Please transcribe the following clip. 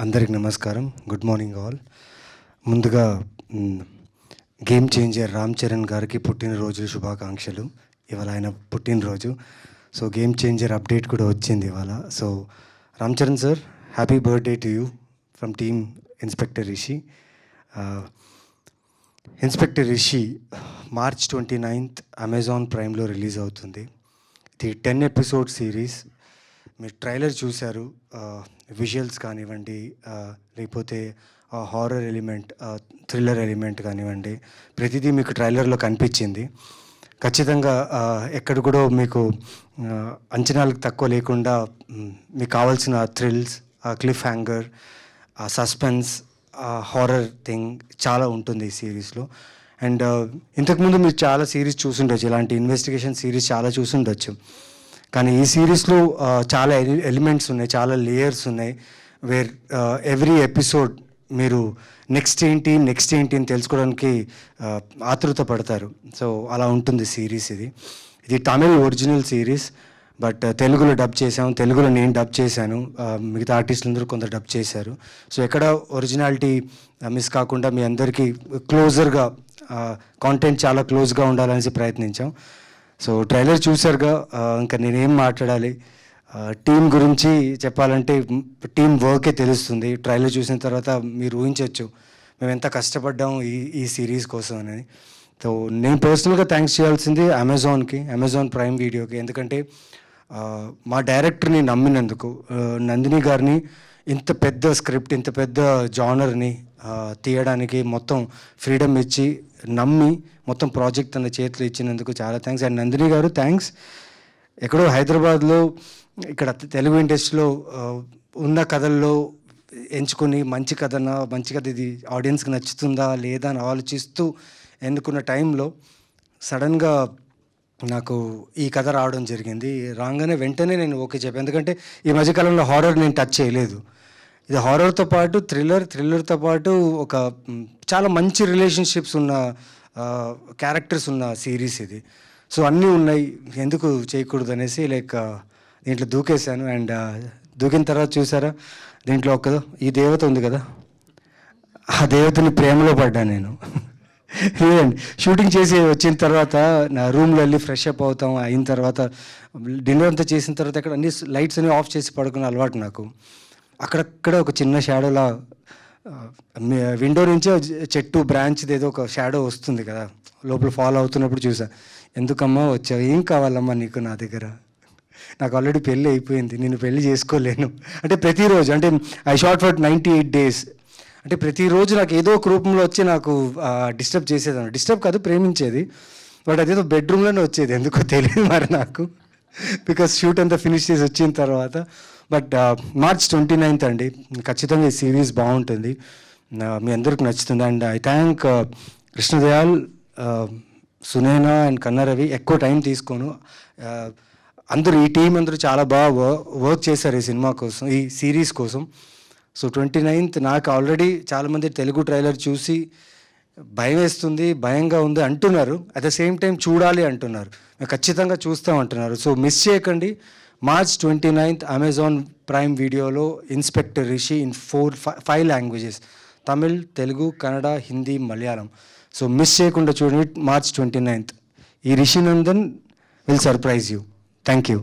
అందరికి నమస్కారం. Good morning all. ముందుగా గేమ్ చేంజర్ రామ్ చరణ్ గారికి పుట్టినరోజు శుభాకాంక్షలు. ఇవాళ ఆయన పుట్టినరోజు. సో గేమ్ చేంజర్ అప్డేట్ కూడా వచ్చింది ఇవాళ. So Ram Charan sir, happy birthday to you from team inspector Rishi. Inspector Rishi March 29th Amazon ప్రైమ్లో రిలీజ్ అవుతుంది. ఇది 10 ఎపిసోడ్ సిరీస్. మీరు ట్రైలర్ చూశారు. విజువల్స్ కానివ్వండి, లేకపోతే హారర్ ఎలిమెంట్, థ్రిల్లర్ ఎలిమెంట్ కానివ్వండి, ప్రతిదీ మీకు ట్రైలర్లో కనిపించింది. ఖచ్చితంగా ఎక్కడ కూడా మీకు అంచనాలకు తక్కువ లేకుండా మీకు కావాల్సిన thrills, cliff hanger, suspense, horror thing చాలా ఉంటుంది ఈ సిరీస్లో. అండ్ ఇంతకుముందు మీరు చాలా సిరీస్ చూసుండొచ్చు, ఇలాంటి ఇన్వెస్టిగేషన్ సిరీస్ చాలా చూసుండొచ్చు. కానీ ఈ సిరీస్లో చాలా ఎలిమెంట్స్ ఉన్నాయి, చాలా లేయర్స్ ఉన్నాయి. వేర్ ఎవ్రీ ఎపిసోడ్ మీరు నెక్స్ట్ ఏంటి అని తెలుసుకోవడానికి ఆతృత పడతారు. సో అలా ఉంటుంది సిరీస్. ఇది తమిళ్ ఒరిజినల్ సిరీస్, బట్ తెలుగులో డబ్ చేసాము. తెలుగులో నేను డబ్ చేశాను, మిగతా ఆర్టిస్టులందరూ కొందరు డబ్ చేశారు. సో ఎక్కడ ఒరిజినాలిటీ మిస్ కాకుండా మీ అందరికీ క్లోజర్గా కాంటెంట్ చాలా క్లోజ్గా ఉండాలనేసి ప్రయత్నించాం. సో ట్రైలర్ చూసారుగా, ఇంకా నేనేం మాట్లాడాలి. టీం గురించి చెప్పాలంటే టీం వర్కే తెలుస్తుంది. ట్రైలర్ చూసిన తర్వాత మీరు ఊహించవచ్చు మేము ఎంత కష్టపడ్డాము ఈ సిరీస్ కోసం అని. సో నేను పర్సనల్గా థ్యాంక్స్ చేయాల్సింది అమెజాన్ ప్రైమ్ వీడియోకి. ఎందుకంటే మా డైరెక్టర్ని నమ్మినందుకు, నందిని గారిని ఇంత పెద్ద స్క్రిప్ట్, ఇంత పెద్ద జానర్ని తీయడానికి మొత్తం ఫ్రీడమ్ ఇచ్చి నమ్మి మొత్తం ప్రాజెక్ట్ తన చేతిలో ఇచ్చినందుకు చాలా థ్యాంక్స్. అండ్ నందిని గారు థ్యాంక్స్. ఎక్కడో హైదరాబాద్లో ఇక్కడ తెలుగు ఇండస్ట్రీలో ఉన్న కథల్లో ఎంచుకొని మంచి కథ ఇది ఆడియన్స్కి నచ్చుతుందా లేదా అని ఆలోచిస్తూ ఎన్నుకున్న టైంలో సడన్గా నాకు ఈ కథ రావడం జరిగింది. రాగానే వెంటనే నేను ఓకే చెప్పాను. ఎందుకంటే ఈ మధ్యకాలంలో హారర్ నేను టచ్ చేయలేదు. ఇది హారర్తో పాటు థ్రిల్లర్తో పాటు ఒక చాలా మంచి రిలేషన్షిప్స్ ఉన్న క్యారెక్టర్స్ ఉన్న సిరీస్ ఇది. సో అన్నీ ఉన్నాయి, ఎందుకు చేయకూడదు అనేసి దీంట్లో దూకేశాను. అండ్ దూకిన తర్వాత చూసారా, దీంట్లో ఈ దేవత ఉంది కదా, ఆ దేవతని ప్రేమలో పడ్డాను నేను. షూటింగ్ చేసి వచ్చిన తర్వాత నా రూమ్లో వెళ్ళి ఫ్రెష్ అప్ అవుతాం. అయిన తర్వాత డిన్నర్ అంతా చేసిన తర్వాత అక్కడ అన్ని లైట్స్ అన్నీ ఆఫ్ చేసి పడుకునే అలవాటు నాకు. అక్కడక్కడ ఒక చిన్న షాడోలా విండో నుంచే చెట్టు బ్రాంచ్ది ఏదో ఒక షాడో వస్తుంది కదా, లోపల ఫాలో అవుతున్నప్పుడు చూసా. ఎందుకమ్మా వచ్చావు, ఏం కావాలమ్మా నీకు నా దగ్గర? నాకు ఆల్రెడీ పెళ్ళి అయిపోయింది, నేను పెళ్ళి చేసుకోలేను. అంటే ప్రతిరోజు, అంటే ఐ షాట్ ఫర్ 98 days. అంటే ప్రతిరోజు నాకు ఏదో ఒక రూపంలో వచ్చి నాకు డిస్టర్బ్ చేసేదాన్ని. డిస్టర్బ్ కాదు, ప్రేమించేది. బట్ అదేదో బెడ్రూమ్లోనే వచ్చేది, ఎందుకో తెలియదు మరి నాకు. బికాస్ షూట్ అంతా ఫినిష్ చేసి వచ్చిన తర్వాత. బట్ March 29th అండి, ఖచ్చితంగా ఈ సిరీస్ బాగుంటుంది, మీ అందరికి నచ్చుతుంది. And I thank Krishnadayal, Sunaina and Kannaravi. ఎక్కువ టైం తీసుకోను, అందరూ ఈ టీం అందరూ చాలా బాగా వర్క్ చేశారు ఈ సినిమా కోసం, ఈ సిరీస్ కోసం. సో 29th నాకు ఆల్రెడీ చాలామంది తెలుగు ట్రైలర్ చూసి భయం వేస్తుంది, భయంగా ఉంది అంటున్నారు. అట్ ద సేమ్ టైం చూడాలి అంటున్నారు, మేము ఖచ్చితంగా చూస్తాం అంటున్నారు. సో మిస్ చేయకండి. March 29th అమెజాన్ ప్రైమ్ వీడియోలో inspector Rishi in 5 languages: Tamil, Telugu, Kannada, Hindi, Malayalam. So miss చేయకుండా చూడండి. March 29th ఈ Rishi Nandan will surprise you. Thank you.